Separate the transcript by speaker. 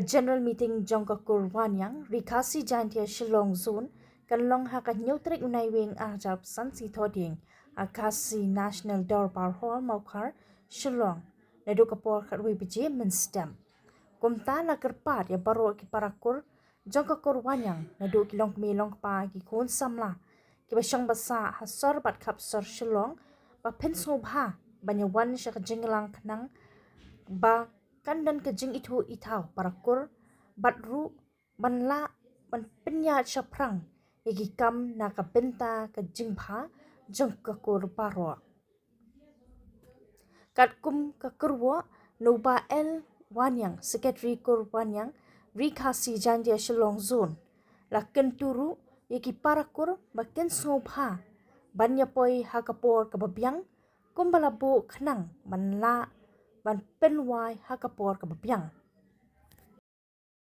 Speaker 1: general meeting jongka kurwan yang rikasi jantia Shillong zone kan long haka nyutrik unai wing arjab sansi thoding akasi national dorbar hall maukar Shillong nadu kapor katwi biji menstem kumta na kerpat ya baru ki parakur jongka kurwan yang nadu kilong milong pa ki kun samla ki basyang basa hasor bat kapsor Shillong ba pensubha banyawan syaka jinglang kenang ba kandan ke jing itu itau parakur batru banla ban penya chaprang yagi kam na ka benta ke jingpha jeng ke kur paro kat kum ke kurwa nuba el wanyang secretary kur wanyang rikasi jandia Shillong zone la kenturu yagi parakur makin sobha banya poi hakapor ke babyang kumbala bo khnang banla ban penwai hakapor ke babyang